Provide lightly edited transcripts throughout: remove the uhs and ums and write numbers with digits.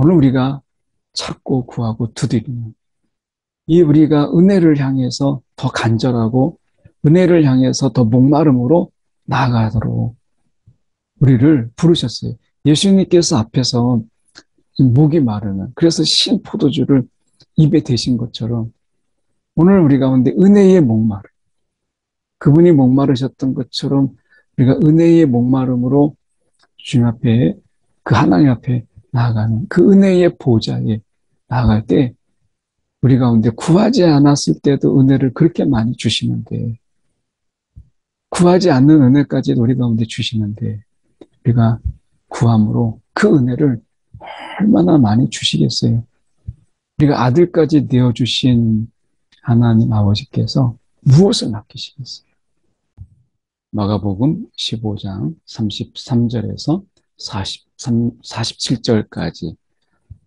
오늘 우리가 찾고 구하고 두드리는 이 우리가 은혜를 향해서 더 간절하고 은혜를 향해서 더 목마름으로 나아가도록 우리를 부르셨어요. 예수님께서 앞에서 목이 마르는 그래서 신 포도주를 입에 대신 것처럼 오늘 우리 가운데 은혜의 목마름 그분이 목마르셨던 것처럼 우리가 은혜의 목마름으로 주님 앞에 그 하나님 앞에 나아가는 그 은혜의 보좌에 나아갈 때 우리 가운데 구하지 않았을 때도 은혜를 그렇게 많이 주시는데 구하지 않는 은혜까지도 우리 가운데 주시는데 우리가 구함으로 그 은혜를 얼마나 많이 주시겠어요. 우리가 아들까지 내어주신 하나님 아버지께서 무엇을 맡기시겠어요. 마가복음 15장 33절에서 47절까지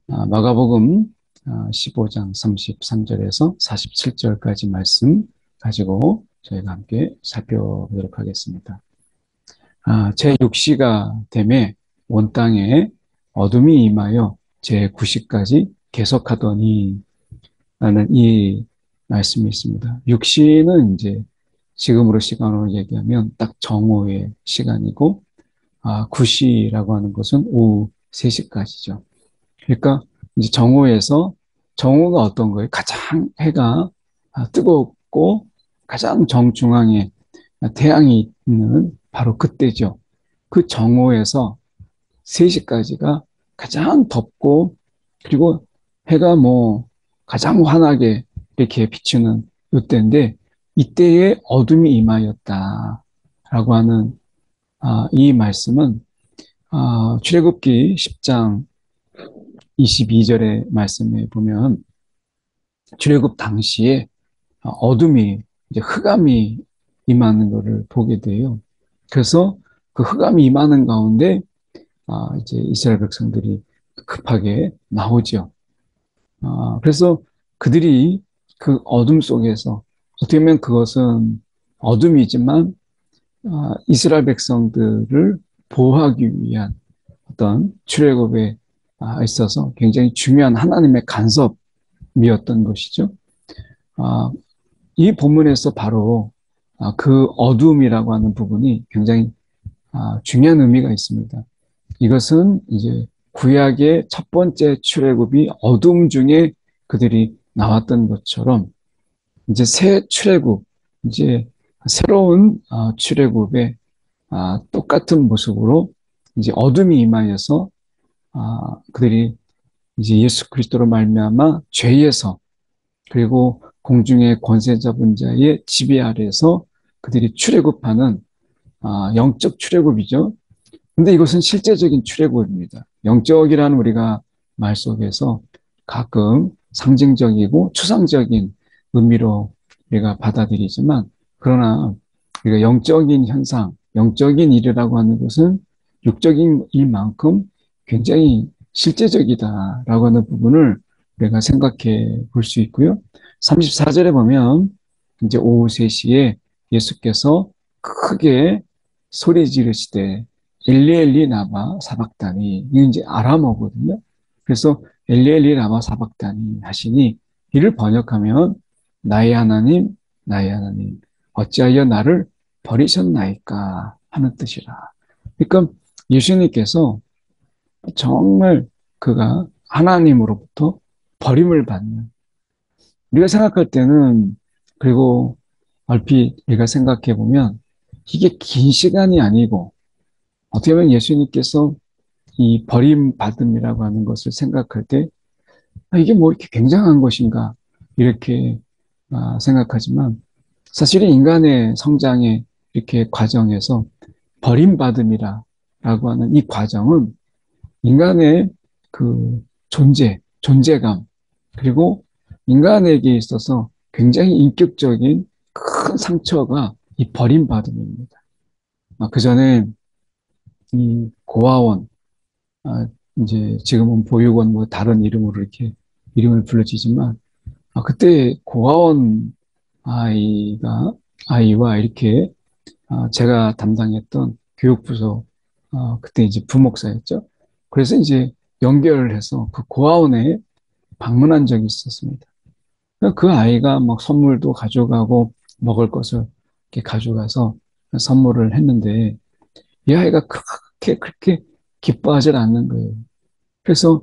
마가복음 15장 33절에서 47절까지 말씀 가지고 저희가 함께 살펴보도록 하겠습니다. 제6시가 되매 온 땅에 어둠이 임하여 제9시까지 계속하더니 라는 이 말씀이 있습니다. 6시는 이제 지금으로 시간으로 얘기하면 딱 정오의 시간이고 9시라고 하는 것은 오후 3시까지죠. 그러니까 이제 정오가 어떤 거예요? 가장 해가 뜨겁고 가장 정중앙에 태양이 있는 바로 그때죠. 그 정오에서 3시까지가 가장 덥고 그리고 해가 뭐 가장 환하게 이렇게 비추는 이때인데 이때에 어둠이 임하였다라고 하는 이 말씀은 출애굽기 10장 22절의 말씀에 보면 출애굽 당시에 어둠이 이제 흑암이 임하는 것을 보게 돼요. 그래서 그 흑암이 임하는 가운데 이제 이스라엘 백성들이 급하게 나오죠. 그래서 그들이 그 어둠 속에서 어떻게 보면 그것은 어둠이지만 이스라엘 백성들을 보호하기 위한 어떤 출애굽에 있어서 굉장히 중요한 하나님의 간섭이었던 것이죠. 아, 이 본문에서 바로 그 어둠이라고 하는 부분이 굉장히 중요한 의미가 있습니다. 이것은 이제 구약의 첫 번째 출애굽이 어둠 중에 그들이 나왔던 것처럼 이제 새 출애굽, 이제 새로운 출애굽의 똑같은 모습으로 이제 어둠이 임하여서 그들이 이제 예수 그리스도로 말미암아 죄에서 그리고 공중의 권세 잡은 자의 지배 아래에서 그들이 출애굽하는 영적 출애굽이죠. 근데 이것은 실제적인 출애굽입니다. 영적이라는 우리가 말 속에서 가끔 상징적이고 추상적인 의미로 우리가 받아들이지만 그러나 우리가 영적인 현상, 영적인 일이라고 하는 것은 육적인 일만큼 굉장히 실제적이다라고 하는 부분을 우리가 생각해 볼 수 있고요. 34절에 보면 이제 오후 3시에 예수께서 크게 소리 지르시되 엘리 엘리 라마 사박다니 이게 이제 아람어거든요. 그래서 엘리 엘리 라마 사박다니 하시니 이를 번역하면 나의 하나님 나의 하나님 어찌하여 나를 버리셨나이까 하는 뜻이라. 그러니까 예수님께서 정말 그가 하나님으로부터 버림을 받는 우리가 생각할 때는 그리고 얼핏 우리가 생각해 보면 이게 긴 시간이 아니고 어떻게 보면 예수님께서 이 버림받음이라고 하는 것을 생각할 때 이게 뭐 이렇게 굉장한 것인가 이렇게 생각하지만 사실은 인간의 성장의 이렇게 과정에서 버림받음이라고 하는 이 과정은 인간의 그 존재감 그리고 인간에게 있어서 굉장히 인격적인 큰 상처가 이 버림받음입니다. 그 전에 이 고아원 아, 이제 지금은 보육원 뭐 다른 이름으로 이렇게 이름을 불러지지만 그때 고아원 아이와 이렇게 제가 담당했던 교육부서 그때 이제 부목사였죠. 그래서 이제 연결을 해서 그 고아원에 방문한 적이 있었습니다. 그 아이가 막 선물도 가져가고 먹을 것을 이렇게 가져가서 선물을 했는데 이 아이가 그렇게 기뻐하지 않는 거예요. 그래서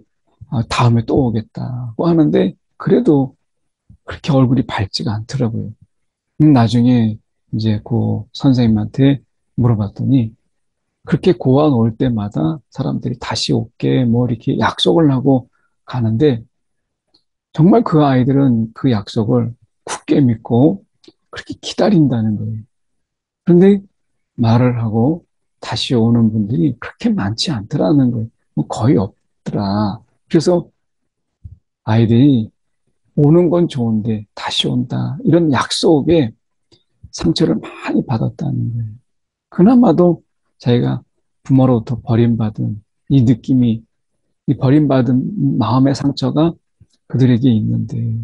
다음에 또 오겠다고 하는데 그래도 그렇게 얼굴이 밝지가 않더라고요. 나중에 이제 그 선생님한테 물어봤더니 그렇게 고아 올 때마다 사람들이 다시 올게 뭐 이렇게 약속을 하고 가는데 정말 그 아이들은 그 약속을 굳게 믿고 그렇게 기다린다는 거예요. 그런데 말을 하고 다시 오는 분들이 그렇게 많지 않더라는 거예요. 뭐 거의 없더라. 그래서 아이들이 오는 건 좋은데 다시 온다. 이런 약속에 상처를 많이 받았다는 거예요. 그나마도 자기가 부모로부터 버림받은 이 느낌이, 이 버림받은 마음의 상처가 그들에게 있는데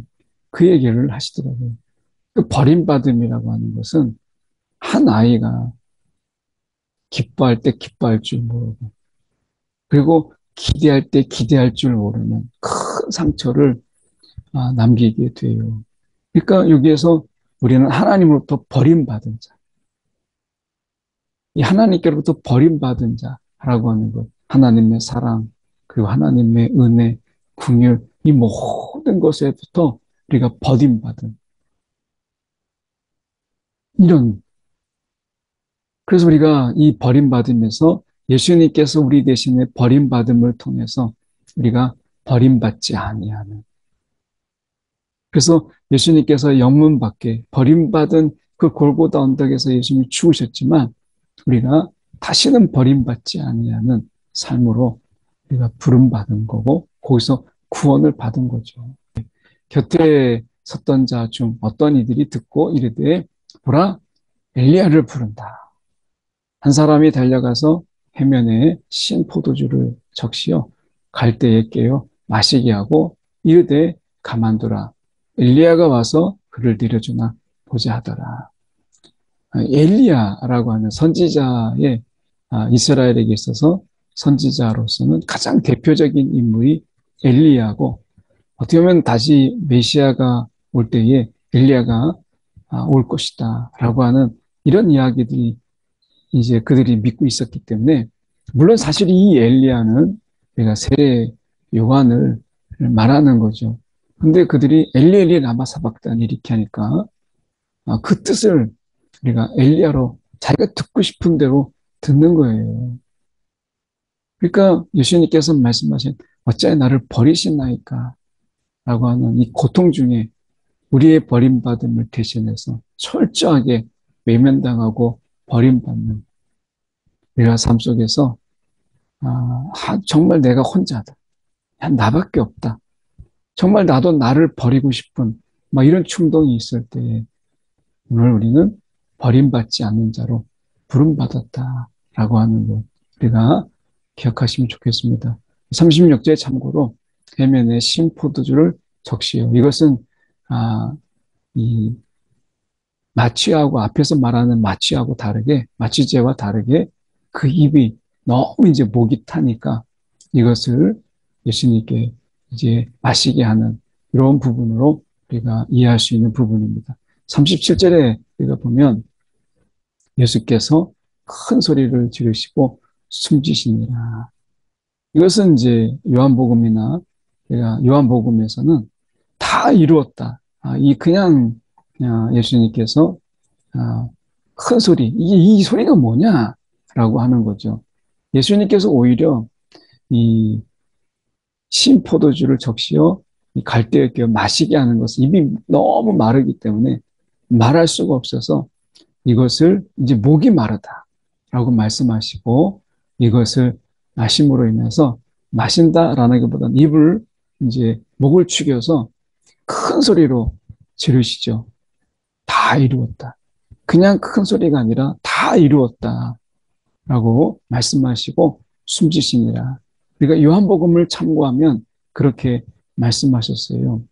그 얘기를 하시더라고요. 그 버림받음이라고 하는 것은 한 아이가 기뻐할 때 기뻐할 줄 모르고 그리고 기대할 때 기대할 줄 모르는 큰 상처를 남기게 돼요. 그러니까 여기에서 우리는 하나님으로부터 버림받은 자, 이 하나님께로부터 버림받은 자라고 하는 것, 하나님의 사랑, 그리고 하나님의 은혜, 긍휼, 이 모든 것에부터 우리가 버림받은 이런, 그래서 우리가 이 버림받음에서 예수님께서 우리 대신에 버림받음을 통해서 우리가 버림받지 아니하는, 그래서 예수님께서 영문 밖에 버림받은 그 골고다 언덕에서 예수님이 죽으셨지만 우리가 다시는 버림받지 아니하는 삶으로 우리가 부름받은 거고 거기서 구원을 받은 거죠. 곁에 섰던 자 중 어떤 이들이 듣고 이르되 보라 엘리야를 부른다. 한 사람이 달려가서 해면에 신 포도주를 적시어 갈대에 깨어 마시게 하고 이르되 가만두라. 엘리야가 와서 그를 내려주나 보자 하더라. 엘리야라고 하는 선지자의 이스라엘에게 있어서 선지자로서는 가장 대표적인 인물이 엘리야고 어떻게 보면 다시 메시아가 올 때에 엘리야가 올 것이다라고 하는 이런 이야기들이 이제 그들이 믿고 있었기 때문에 물론 사실 이 엘리야는 우리가 세례 요한을 말하는 거죠. 근데 그들이 엘리 엘리 라마 사박단 이렇게 하니까 그 뜻을 우리가 엘리야로 자기가 듣고 싶은 대로 듣는 거예요. 그러니까 예수님께서 말씀하신 어찌하여 나를 버리시나이까 라고 하는 이 고통 중에 우리의 버림받음을 대신해서 철저하게 외면당하고 버림받는 우리가 삶 속에서 정말 내가 혼자다. 나밖에 없다. 정말 나도 나를 버리고 싶은 막 이런 충동이 있을 때 오늘 우리는 버림받지 않는 자로 부름받았다라고 하는 것 우리가 기억하시면 좋겠습니다. 36절 참고로 해면에 신포도주를 적시요. 이것은 이 마취하고 앞에서 말하는 마취하고 다르게 마취제와 다르게 그 입이 너무 이제 목이 타니까 이것을 예수님께 이제 마시게 하는 이런 부분으로 우리가 이해할 수 있는 부분입니다. 37절에 우리가 보면 예수께서 큰 소리를 지르시고 숨지시니라. 이것은 이제 요한복음이나 요한복음에서는 다 이루었다. 이 그냥 예수님께서 큰 소리, 이 소리가 뭐냐라고 하는 거죠. 예수님께서 오히려 이 신포도주를 적시어 갈대에 끼워 마시게 하는 것은 입이 너무 마르기 때문에 말할 수가 없어서 이것을 이제 목이 마르다라고 말씀하시고 이것을 마심으로 인해서 마신다라는 것보다는 입을 이제 목을 축여서 큰 소리로 지르시죠. 다 이루었다. 그냥 큰 소리가 아니라 다 이루었다. 라고 말씀하시고 숨지시니라. 우리가 요한복음을 참고하면 그렇게 말씀하셨어요.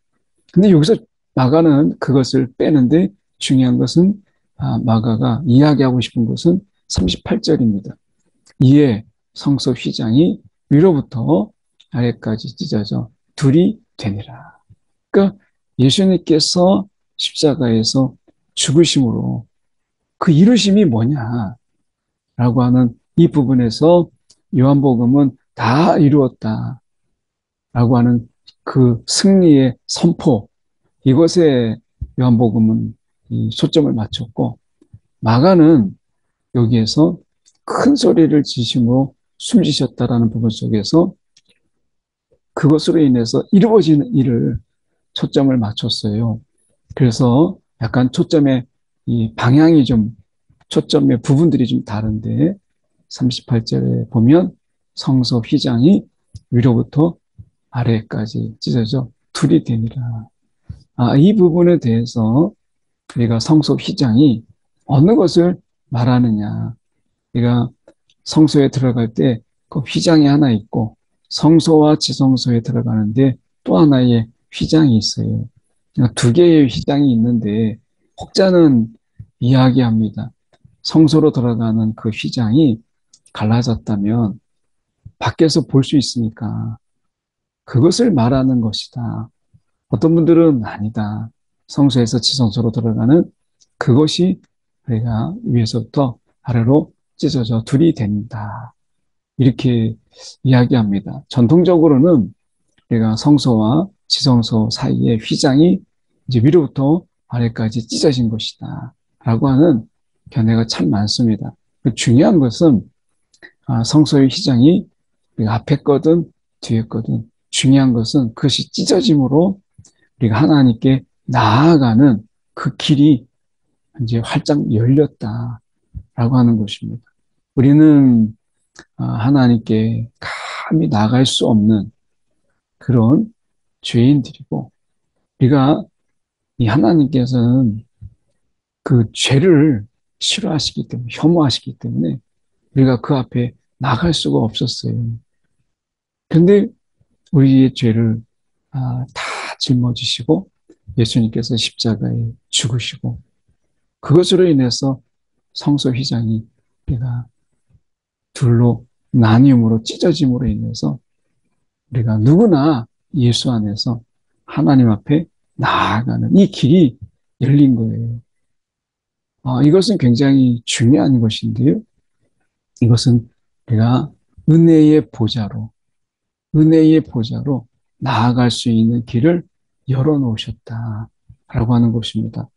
근데 여기서 마가는 그것을 빼는데 중요한 것은 마가가 이야기하고 싶은 것은 38절입니다. 이에 성소 휘장이 위로부터 아래까지 찢어져 둘이 되니라. 그러니까 예수님께서 십자가에서 죽으심으로 그 이루심이 뭐냐라고 하는 이 부분에서 요한복음은 다 이루었다라고 하는 그 승리의 선포, 이것에 요한복음은 이 초점을 맞췄고, 마가는 여기에서 큰 소리를 지심으로 숨지셨다라는 부분 속에서 그것으로 인해서 이루어지는 일을 초점을 맞췄어요. 그래서 약간 초점의 이 방향이 좀, 초점의 부분들이 좀 다른데, 38절에 보면 성소 휘장이 위로부터 아래까지 찢어져 둘이 되니라. 이 부분에 대해서 우리가 성소 휘장이 어느 것을 말하느냐. 우리가 성소에 들어갈 때 그 휘장이 하나 있고 성소와 지성소에 들어가는데 또 하나의 휘장이 있어요. 두 개의 휘장이 있는데 혹자는 이야기합니다. 성소로 들어가는 그 휘장이 갈라졌다면 밖에서 볼 수 있으니까 그것을 말하는 것이다. 어떤 분들은 아니다. 성소에서 지성소로 들어가는 그것이 우리가 위에서부터 아래로 찢어져 둘이 된다. 이렇게 이야기합니다. 전통적으로는 우리가 성소와 지성소 사이의 휘장이 이제 위로부터 아래까지 찢어진 것이다. 라고 하는 견해가 참 많습니다. 중요한 것은 성소의 휘장이 앞에 거든 뒤에 거든 중요한 것은 그것이 찢어짐으로 우리가 하나님께 나아가는 그 길이 이제 활짝 열렸다라고 하는 것입니다. 우리는 하나님께 감히 나갈 수 없는 그런 죄인들이고, 우리가 이 하나님께서는 그 죄를 싫어하시기 때문에, 혐오하시기 때문에 우리가 그 앞에 나갈 수가 없었어요. 그런데 우리의 죄를 다 짊어지시고 예수님께서 십자가에 죽으시고 그것으로 인해서 성소 휘장이 우리가 둘로 나뉘음으로 찢어짐으로 인해서 우리가 누구나 예수 안에서 하나님 앞에 나아가는 이 길이 열린 거예요. 이것은 굉장히 중요한 것인데요. 이것은 우리가 은혜의 보좌로, 은혜의 보좌로 나아갈 수 있는 길을 열어놓으셨다라고 하는 것입니다.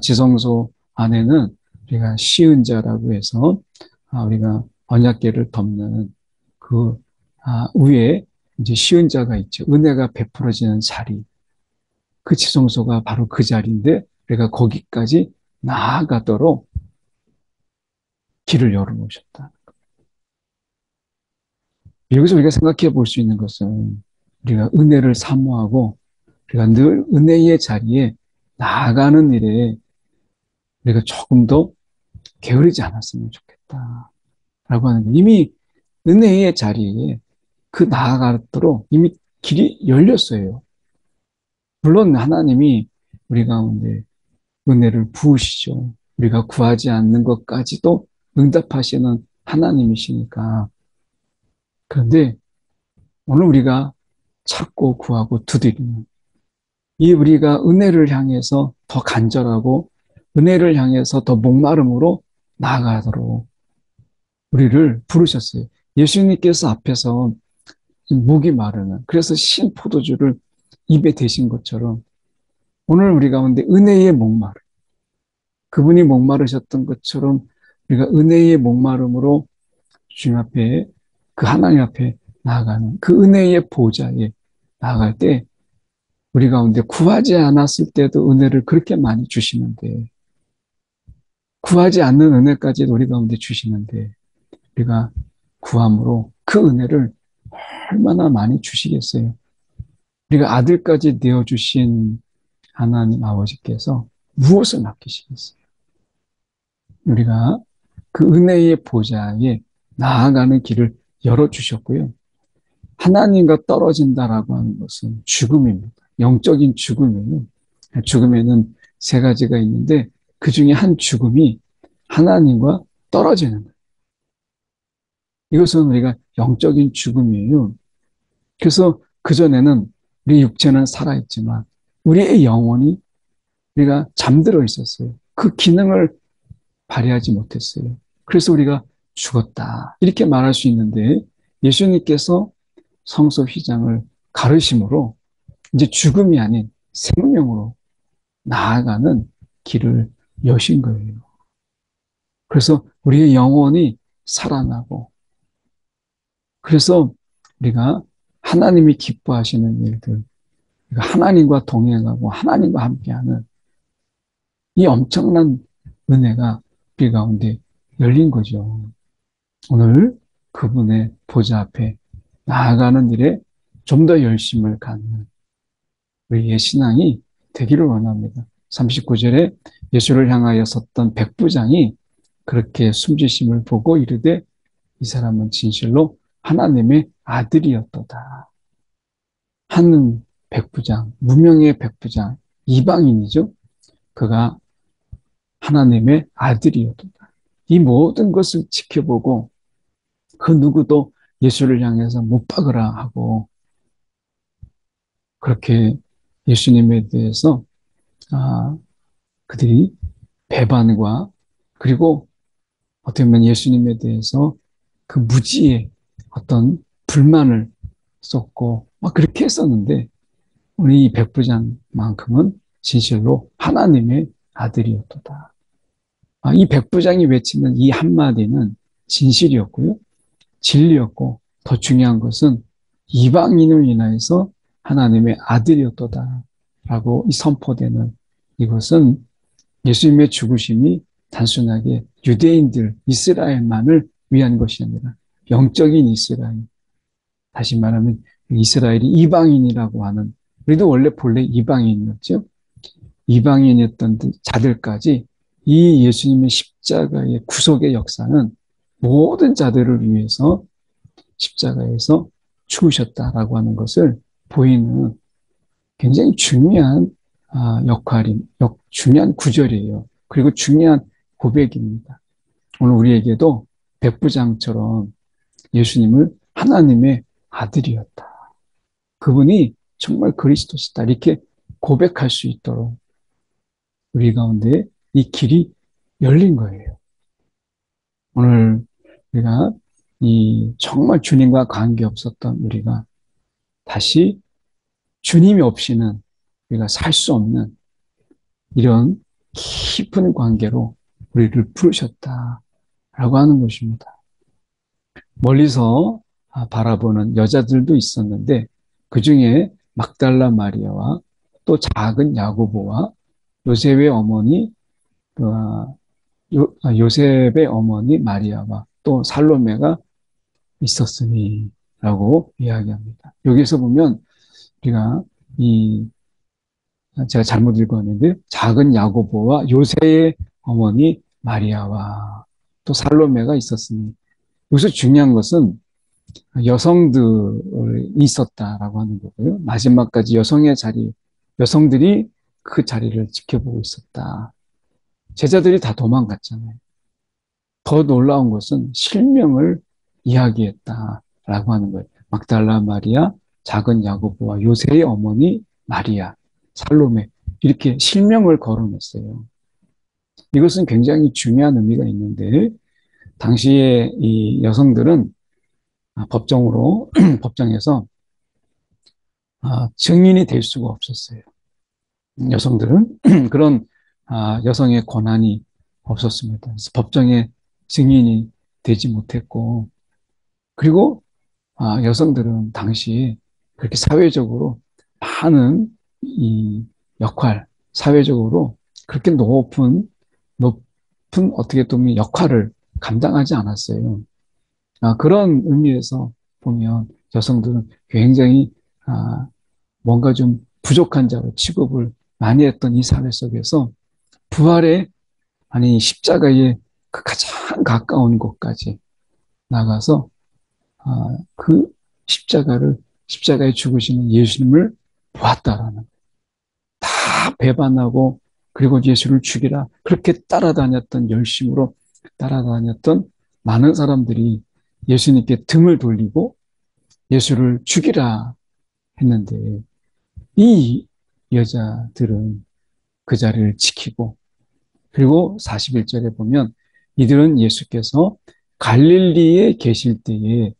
지성소 안에는 우리가 시은자라고 해서 우리가 언약궤를 덮는 그 위에 이제 시은자가 있죠. 은혜가 베풀어지는 자리. 그 지성소가 바로 그 자리인데 우리가 거기까지 나아가도록 길을 열어놓으셨다. 여기서 우리가 생각해 볼 수 있는 것은 우리가 은혜를 사모하고 우리가 늘 은혜의 자리에 나아가는 일에 우리가 조금 더 게으르지 않았으면 좋겠다. 라고 하는 게 이미 은혜의 자리에 그 나아가도록 이미 길이 열렸어요. 물론 하나님이 우리 가운데 은혜를 부으시죠. 우리가 구하지 않는 것까지도 응답하시는 하나님이시니까. 그런데 오늘 우리가 찾고 구하고 두드리는 이 우리가 은혜를 향해서 더 간절하고 은혜를 향해서 더 목마름으로 나아가도록 우리를 부르셨어요. 예수님께서 앞에서 목이 마르는 그래서 신 포도주를 입에 대신 것처럼 오늘 우리 가운데 은혜의 목마름 그분이 목마르셨던 것처럼 우리가 은혜의 목마름으로 주님 앞에 그 하나님 앞에 나아가는 그 은혜의 보좌에 나아갈 때 우리 가운데 구하지 않았을 때도 은혜를 그렇게 많이 주시는데 구하지 않는 은혜까지도 우리 가운데 주시는데 우리가 구함으로 그 은혜를 얼마나 많이 주시겠어요. 우리가 아들까지 내어주신 하나님 아버지께서 무엇을 맡기시겠어요. 우리가 그 은혜의 보좌에 나아가는 길을 열어주셨고요. 하나님과 떨어진다라고 하는 것은 죽음입니다. 영적인 죽음이에요. 죽음에는 세 가지가 있는데 그 중에 한 죽음이 하나님과 떨어지는 거예요. 이것은 우리가 영적인 죽음이에요. 그래서 그전에는 우리 육체는 살아있지만 우리의 영혼이 우리가 잠들어 있었어요. 그 기능을 발휘하지 못했어요. 그래서 우리가 죽었다. 이렇게 말할 수 있는데 예수님께서 성소 휘장을 가르심으로 이제 죽음이 아닌 생명으로 나아가는 길을 여신 거예요. 그래서 우리의 영혼이 살아나고 그래서 우리가 하나님이 기뻐하시는 일들, 하나님과 동행하고 하나님과 함께하는 이 엄청난 은혜가 우리 가운데 열린 거죠. 오늘 그분의 보좌 앞에 나아가는 일에 좀 더 열심을 갖는 우리의 신앙이 되기를 원합니다. 39절에 예수를 향하여 섰던 백부장이 그렇게 숨지심을 보고 이르되 이 사람은 진실로 하나님의 아들이었도다. 한 백부장, 무명의 백부장, 이방인이죠. 그가 하나님의 아들이었도다. 이 모든 것을 지켜보고 그 누구도 예수를 향해서 못 박으라 하고 그렇게 예수님에 대해서 그들이 배반과 그리고 어떻게 보면 예수님에 대해서 그 무지의 어떤 불만을 쏟고 막 그렇게 했었는데 우리 이 백부장만큼은 진실로 하나님의 아들이었도다. 이 백부장이 외치는 이 한마디는 진실이었고요. 진리였고 더 중요한 것은 이방인을 인하여서 하나님의 아들이었도다. 라고 이 선포되는 이것은 예수님의 죽으심이 단순하게 유대인들, 이스라엘만을 위한 것이 아니라 영적인 이스라엘. 다시 말하면 이스라엘이 이방인이라고 하는 우리도 원래 본래 이방인이었죠. 이방인이었던 자들까지 이 예수님의 십자가의 구속의 역사는 모든 자들을 위해서 십자가에서 죽으셨다라고 하는 것을 보이는 굉장히 중요한 중요한 구절이에요. 그리고 중요한 고백입니다. 오늘 우리에게도 백부장처럼 예수님을 하나님의 아들이었다. 그분이 정말 그리스도시다. 이렇게 고백할 수 있도록 우리 가운데 이 길이 열린 거예요. 오늘 우리가 이 정말 주님과 관계 없었던 우리가 다시 주님이 없이는 우리가 살 수 없는 이런 깊은 관계로 우리를 부르셨다라고 하는 것입니다. 멀리서 바라보는 여자들도 있었는데 그 중에 막달라 마리아와 또 작은 야고보와 요셉의 어머니 요셉의 어머니 마리아와 또 살로메가 있었으니라고 이야기합니다. 여기서 보면 우리가 이 제가 잘못 읽었는데 작은 야고보와 요새의 어머니 마리아와 또 살로메가 있었으니 여기서 중요한 것은 여성들이 있었다라고 하는 거고요. 마지막까지 여성들이 그 자리를 지켜보고 있었다. 제자들이 다 도망갔잖아요. 더 놀라운 것은 실명을 이야기했다라고 하는 거예요. 막달라 마리아, 작은 야고보와 요새의 어머니 마리아, 살로메 이렇게 실명을 거론했어요. 이것은 굉장히 중요한 의미가 있는데 당시에 이 여성들은 법정에서 증인이 될 수가 없었어요. 여성들은 그런 여성의 권한이 없었습니다. 그래서 법정에 증인이 되지 못했고 그리고 여성들은 당시에 그렇게 사회적으로 많은 이 사회적으로 그렇게 높은 어떻게 보면 역할을 감당하지 않았어요. 그런 의미에서 보면 여성들은 굉장히 뭔가 좀 부족한 자로 취급을 많이 했던 이 사회 속에서 부활의 아니 십자가의 그 가장 가까운 곳까지 나가서 그 십자가에 죽으시는 예수님을 보았다라는 다 배반하고 그리고 예수를 죽이라 그렇게 따라다녔던 많은 사람들이 예수님께 등을 돌리고 예수를 죽이라 했는데 이 여자들은 그 자리를 지키고 그리고 41절에 보면 이들은 예수께서 갈릴리에 계실 때에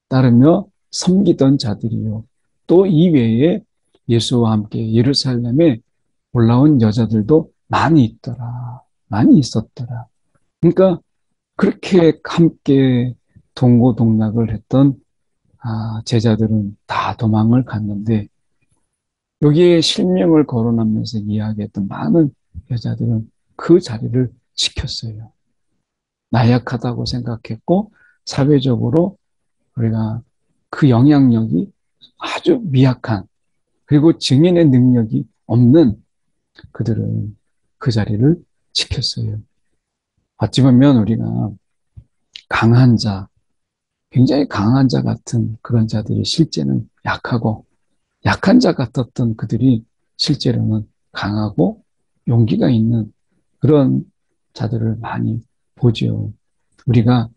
따르며 섬기던 자들이요. 또 이외에 예수와 함께 예루살렘에 올라온 여자들도 많이 있더라. 많이 있었더라. 그러니까 그렇게 함께 동고동락을 했던 제자들은 다 도망을 갔는데 여기에 실명을 거론하면서 이야기했던 많은 여자들은 그 자리를 지켰어요. 나약하다고 생각했고 사회적으로 우리가 그 영향력이 아주 미약한 그리고 증인의 능력이 없는 그들은 그 자리를 지켰어요. 어찌 보면 우리가 강한 자, 굉장히 강한 자 같은 그런 자들이 실제는 약하고 약한 자 같았던 그들이 실제로는 강하고 용기가 있는 그런 자들을 많이 보죠. 우리가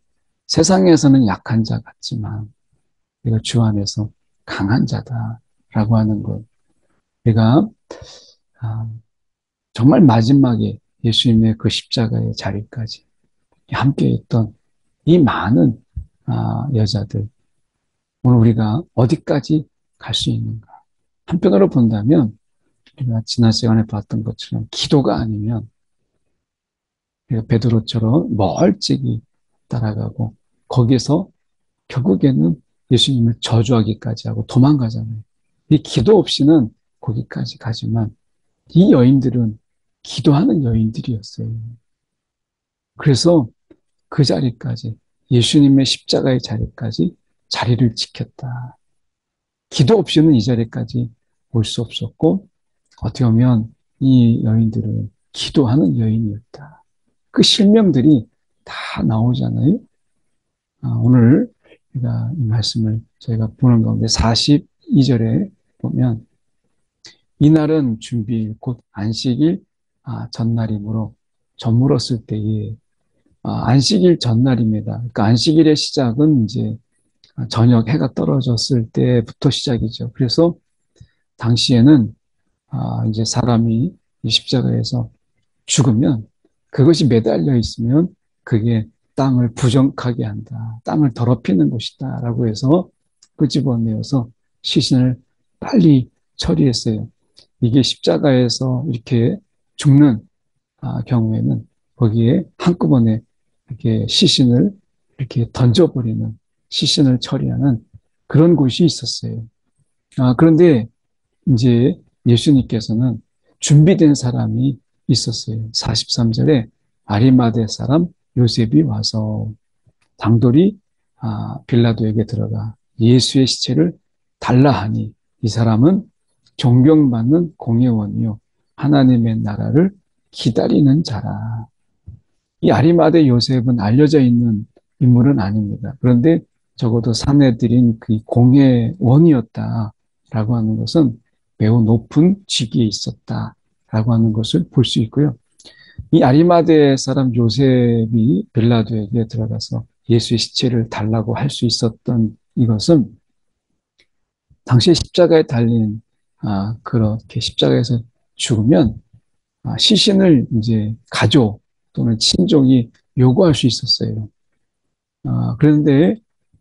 세상에서는 약한 자 같지만 우리가 주 안에서 강한 자다라고 하는 것. 우리가 정말 마지막에 예수님의 그 십자가의 자리까지 함께 있던 이 많은 여자들, 오늘 우리가 어디까지 갈 수 있는가? 한편으로 본다면 우리가 지난 시간에 봤던 것처럼 기도가 아니면 우리가 베드로처럼 멀찍이 따라가고 거기서 결국에는 예수님을 저주하기까지 하고 도망가잖아요. 이 기도 없이는 거기까지 가지만 이 여인들은 기도하는 여인들이었어요. 그래서 그 자리까지 예수님의 십자가의 자리까지 자리를 지켰다. 기도 없이는 이 자리까지 올 수 없었고 어떻게 보면 이 여인들은 기도하는 여인이었다. 그 실명들이 다 나오잖아요. 오늘 우리가 이 말씀을 저희가 보는 가운데 42절에 보면 이날은 준비일 곧 안식일 전날이므로 저물었을 때에 안식일 전날입니다. 그러니까 안식일의 시작은 이제 저녁 해가 떨어졌을 때부터 시작이죠. 그래서 당시에는 이제 사람이 이 십자가에서 죽으면 그것이 매달려 있으면 그게 땅을 부정하게 한다. 땅을 더럽히는 것이다. 라고 해서 끄집어내어서 시신을 빨리 처리했어요. 이게 십자가에서 이렇게 죽는 경우에는 거기에 한꺼번에 이렇게 시신을 이렇게 던져버리는 시신을 처리하는 그런 곳이 있었어요. 그런데 이제 예수님께서는 준비된 사람이 있었어요. 43절에 아리마대 사람 요셉이 와서 장돌이 빌라도에게 들어가 예수의 시체를 달라 하니 이 사람은 존경받는 공회원이요 하나님의 나라를 기다리는 자라. 이 아리마대 요셉은 알려져 있는 인물은 아닙니다. 그런데 적어도 사내들인 그 공회원이었다라고 하는 것은 매우 높은 직위에 있었다라고 하는 것을 볼 수 있고요. 이 아리마대 사람 요셉이 빌라도에게 들어가서 예수의 시체를 달라고 할 수 있었던 이것은 당시에 십자가에 달린 그렇게 십자가에서 죽으면 시신을 이제 가족 또는 친족이 요구할 수 있었어요. 그런데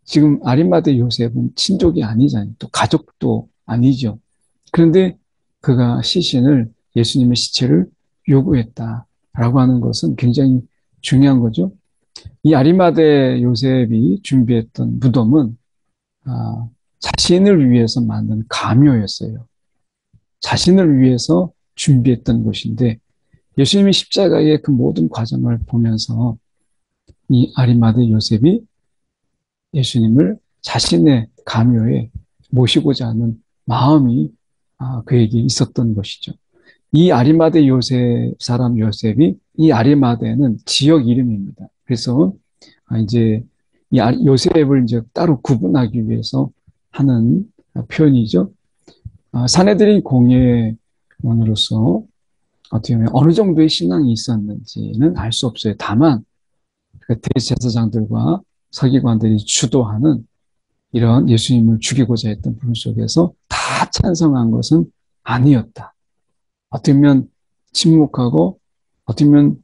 지금 아리마대 요셉은 친족이 아니잖아요. 또 가족도 아니죠. 그런데 그가 시신을 예수님의 시체를 요구했다라고 하는 것은 굉장히 중요한 거죠. 이 아리마대 요셉이 준비했던 무덤은 자신을 위해서 만든 가묘였어요. 자신을 위해서 준비했던 것인데 예수님이 십자가의 그 모든 과정을 보면서 이 아리마대 요셉이 예수님을 자신의 가묘에 모시고자 하는 마음이 그에게 있었던 것이죠. 이 아리마대 요셉 사람 요셉이 이 아리마대는 지역 이름입니다. 그래서 이제 이 요셉을 이제 따로 구분하기 위해서 하는 표현이죠. 사내들인 공예원으로서 어떻게 보면 어느 정도의 신앙이 있었는지는 알 수 없어요. 다만 대제사장들과 서기관들이 주도하는 이런 예수님을 죽이고자 했던 부분 속에서 다 찬성한 것은 아니었다. 어떻게 보면 침묵하고 어떻게 보면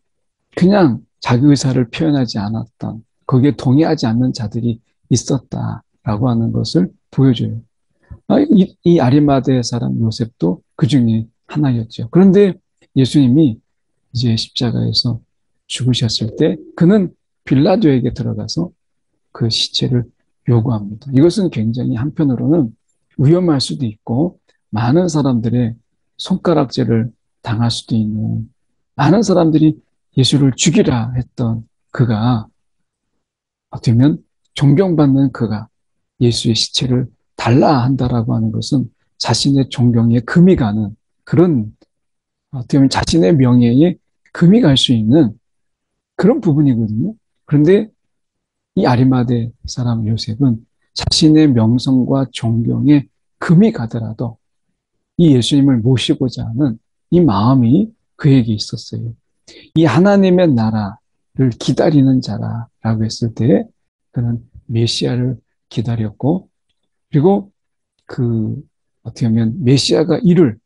그냥 자기 의사를 표현하지 않았던, 거기에 동의하지 않는 자들이 있었다라고 하는 것을 보여줘요. 이 아리마대 사람 요셉도 그 중에 하나였죠. 그런데 예수님이 이제 십자가에서 죽으셨을 때 그는 빌라도에게 들어가서 그 시체를 요구합니다. 이것은 굉장히 한편으로는 위험할 수도 있고 많은 사람들의 손가락질을 당할 수도 있는, 많은 사람들이 예수를 죽이라 했던 그가 어떻게 보면 존경받는 그가 예수의 시체를 달라 한다라고 하는 것은 자신의 존경에 금이 가는 그런, 어떻게 보면 자신의 명예에 금이 갈 수 있는 그런 부분이거든요. 그런데 이 아리마대 사람 요셉은 자신의 명성과 존경에 금이 가더라도 이 예수님을 모시고자 하는 이 마음이 그에게 있었어요. 이 하나님의 나라를 기다리는 자라라고 했을 때 그는 메시아를 기다렸고, 그리고 그 어떻게 보면 메시아가 이룰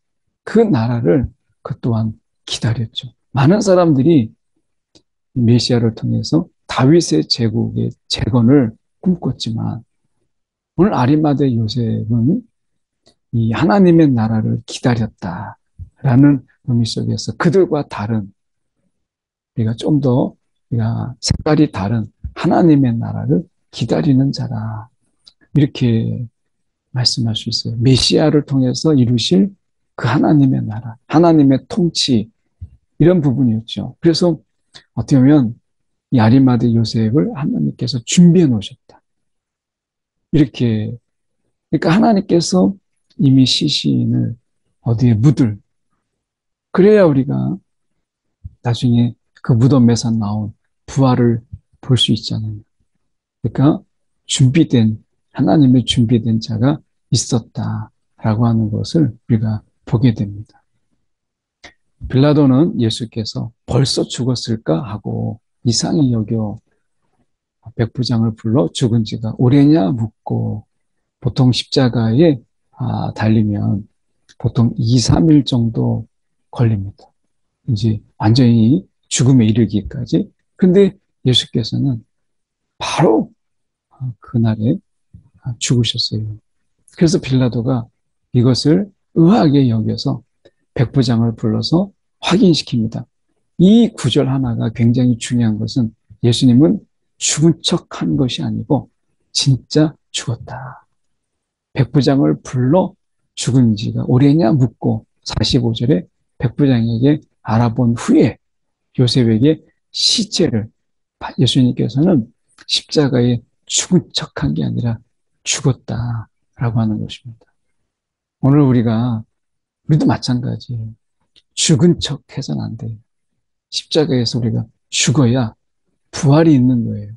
그 나라를 그 또한 기다렸죠. 많은 사람들이 메시아를 통해서 다윗의 제국의 재건을 꿈꿨지만 오늘 아리마대 요셉은 이 하나님의 나라를 기다렸다라는 의미 속에서 그들과 다른, 우리가 좀 더 우리가 색깔이 다른 하나님의 나라를 기다리는 자라, 이렇게 말씀할 수 있어요. 메시아를 통해서 이루실 그 하나님의 나라, 하나님의 통치, 이런 부분이었죠. 그래서 어떻게 보면 이 아리마대 요셉을 하나님께서 준비해 놓으셨다. 이렇게, 그러니까 하나님께서 이미 시신을 어디에 묻을, 그래야 우리가 나중에 그 무덤에서 나온 부활을 볼 수 있잖아요. 그러니까 준비된, 하나님의 준비된 자가 있었다라고 하는 것을 우리가 보게 됩니다. 빌라도는 예수께서 벌써 죽었을까 하고 이상히 여겨 백부장을 불러 죽은 지가 오래냐 묻고, 보통 십자가에 달리면 보통 2, 3일 정도 걸립니다. 이제 완전히 죽음에 이르기까지. 근데 예수께서는 바로 그날에 죽으셨어요. 그래서 빌라도가 이것을 의아하게 여겨서 백부장을 불러서 확인시킵니다. 이 구절 하나가 굉장히 중요한 것은 예수님은 죽은 척한 것이 아니고 진짜 죽었다. 백부장을 불러 죽은 지가 오래냐 묻고 45절에 백부장에게 알아본 후에 요셉에게 시체를, 예수님께서는 십자가에 죽은 척한 게 아니라 죽었다라고 하는 것입니다. 오늘 우리도 마찬가지예요. 죽은 척 해서는 안 돼요. 십자가에서 우리가 죽어야 부활이 있는 거예요.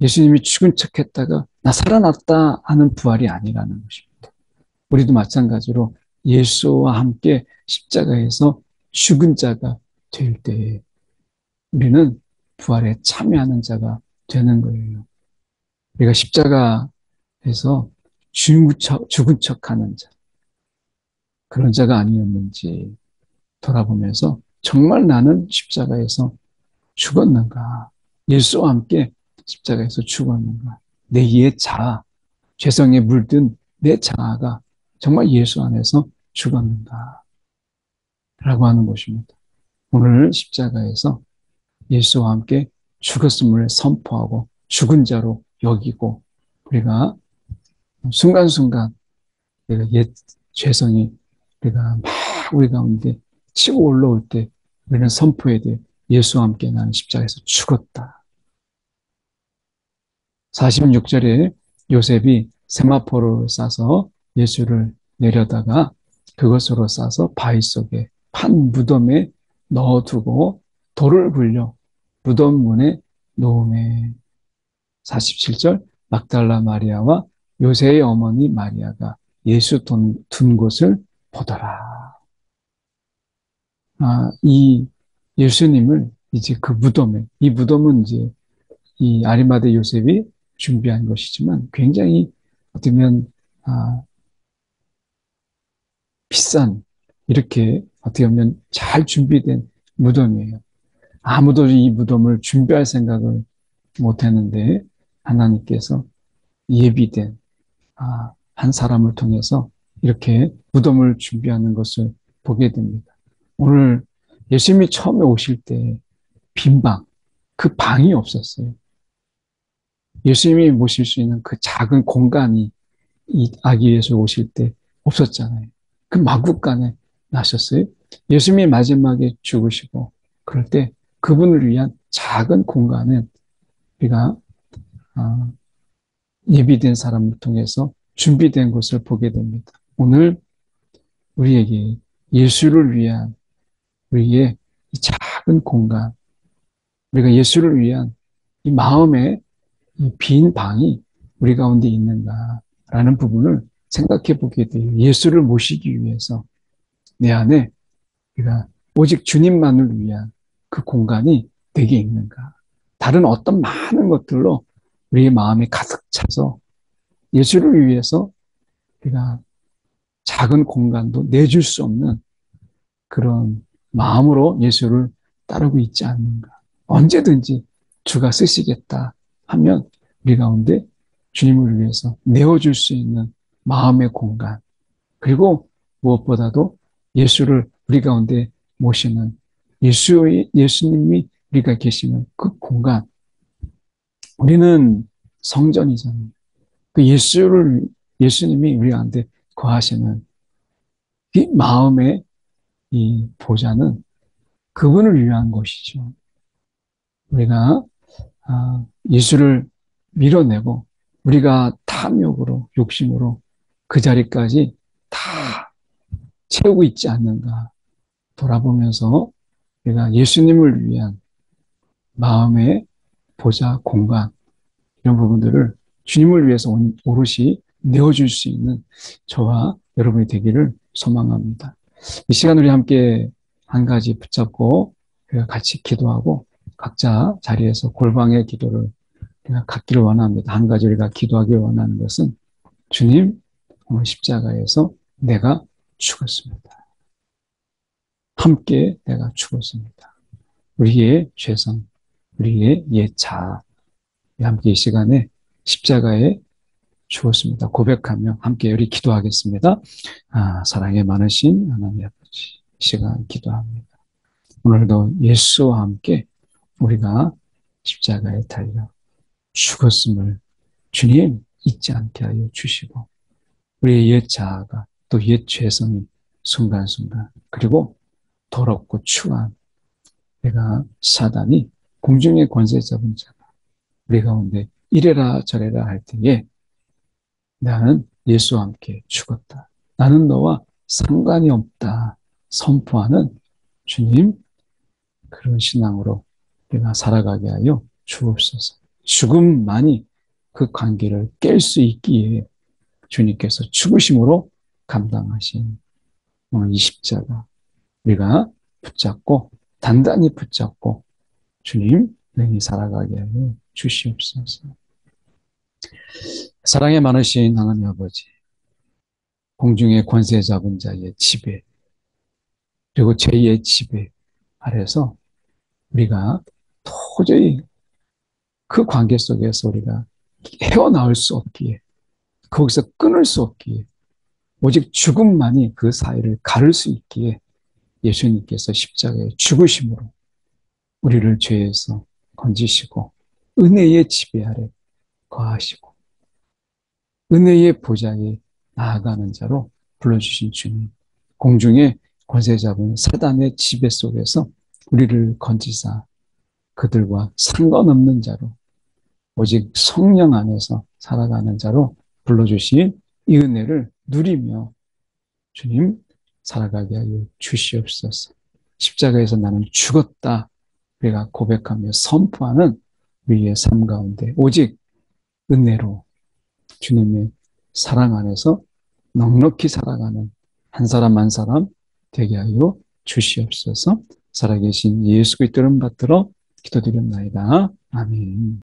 예수님이 죽은 척 했다가 나 살아났다 하는 부활이 아니라는 것입니다. 우리도 마찬가지로 예수와 함께 십자가에서 죽은 자가 될 때에 우리는 부활에 참여하는 자가 되는 거예요. 우리가 십자가에서 죽은 척하는 자, 그런 자가 아니었는지 돌아보면서 정말 나는 십자가에서 죽었는가? 예수와 함께 십자가에서 죽었는가? 내 옛 자아, 죄성에 물든 내 자아가 정말 예수 안에서 죽었는가? 라고 하는 것입니다. 오늘 십자가에서 예수와 함께 죽었음을 선포하고 죽은 자로 여기고, 우리가 순간순간 우리가 옛 죄성이 우리가 막 우리 가운데 치고 올라올 때 우리는 선포해야 돼요. 예수와 함께 나는 십자가에서 죽었다. 46절에 요셉이 세마포를 싸서 예수를 내려다가 그것으로 싸서 바위 속에 판 무덤에 넣어두고 돌을 굴려 무덤 문에 놓음에. 47절 막달라 마리아와 요새의 어머니 마리아가 예수 둔 곳을 보더라. 이 예수님을 이제 그 무덤에, 이 무덤은 이제 이 아리마대 요셉이 준비한 것이지만 굉장히 어떻게 보면 아, 비싼 이렇게 어떻게 보면 잘 준비된 무덤이에요. 아무도 이 무덤을 준비할 생각을 못 했는데 하나님께서 예비된 한 사람을 통해서 이렇게 무덤을 준비하는 것을 보게 됩니다. 오늘 예수님이 처음에 오실 때 빈 방, 그 방이 없었어요. 예수님이 모실 수 있는 그 작은 공간이 이 아기 예수 오실 때 없었잖아요. 그 마국간에 나셨어요. 예수님이 마지막에 죽으시고 그럴 때 그분을 위한 작은 공간은 우리가 예비된 사람을 통해서 준비된 것을 보게 됩니다. 오늘 우리에게 예수를 위한 우리의 이 작은 공간, 우리가 예수를 위한 이 마음의 이 빈 방이 우리 가운데 있는가라는 부분을 생각해 보게 돼요. 예수를 모시기 위해서 내 안에 우리가 오직 주님만을 위한 그 공간이 되게 있는가. 다른 어떤 많은 것들로 우리의 마음이 가득 차서 예수를 위해서 우리가 작은 공간도 내줄 수 없는 그런 마음으로 예수를 따르고 있지 않는가. 언제든지 주가 쓰시겠다 하면 우리 가운데 주님을 위해서 내어줄 수 있는 마음의 공간, 그리고 무엇보다도 예수를 우리 가운데 모시는 예수님이 우리가 계시는 그 공간. 우리는 성전이잖아요. 그 예수님이 우리 가운데 거하시는 이 마음의 이 보좌는 그분을 위한 것이죠. 우리가 예수를 밀어내고 우리가 탐욕으로, 욕심으로 그 자리까지 다 채우고 있지 않는가 돌아보면서 우리가 예수님을 위한 마음의 보좌, 공간, 이런 부분들을 주님을 위해서 오롯이 내어줄 수 있는 저와 여러분이 되기를 소망합니다. 이 시간 우리 함께 한 가지 붙잡고 우리가 같이 기도하고 각자 자리에서 골방의 기도를 우리가 갖기를 원합니다. 한 가지 우리가 기도하기를 원하는 것은 주님, 오늘 십자가에서 내가 죽었습니다. 함께 내가 죽었습니다. 우리의 죄성, 우리의 옛 자아, 함께 이 시간에 십자가에 죽었습니다. 고백하며 함께 우리 기도하겠습니다. 사랑에 많으신 하나님 아버지, 이 시간 기도합니다. 오늘도 예수와 함께 우리가 십자가에 달려 죽었음을 주님 잊지 않게 하여 주시고 우리의 옛 자아가 또 옛 죄성이 순간순간 그리고 더럽고 추한 내가 사단이 공중의 권세 잡은 자가 우리 가운데 이래라 저래라 할 때에 나는 예수와 함께 죽었다. 나는 너와 상관이 없다. 선포하는 주님, 그런 신앙으로 우리가 살아가게 하여 주옵소서. 죽음만이 그 관계를 깰 수 있기에 주님께서 죽으심으로 감당하신 오늘 이 십자가 우리가 붙잡고 단단히 붙잡고 주님 능히 살아가게 하여 주시옵소서. 사랑에 많으신 하나님 아버지, 공중의 권세 잡은 자의 지배 그리고 죄의 지배 아래서 우리가 도저히 그 관계 속에서 우리가 헤어나올 수 없기에 거기서 끊을 수 없기에 오직 죽음만이 그 사이를 가를 수 있기에 예수님께서 십자가에 죽으심으로 우리를 죄에서 건지시고 은혜의 지배 아래 거하시고 은혜의 보좌에 나아가는 자로 불러주신 주님, 공중의 권세 잡은 사단의 지배 속에서 우리를 건지사 그들과 상관없는 자로 오직 성령 안에서 살아가는 자로 불러주신 이 은혜를 누리며 주님 살아가게 하여 주시옵소서. 십자가에서 나는 죽었다 우리가 고백하며 선포하는 우리의 삶 가운데 오직 은혜로 주님의 사랑 안에서 넉넉히 살아가는 한 사람 한 사람 되게 하여 주시옵소서. 살아계신 예수 그리스도 이름 받들어 기도드립나이다. 아멘.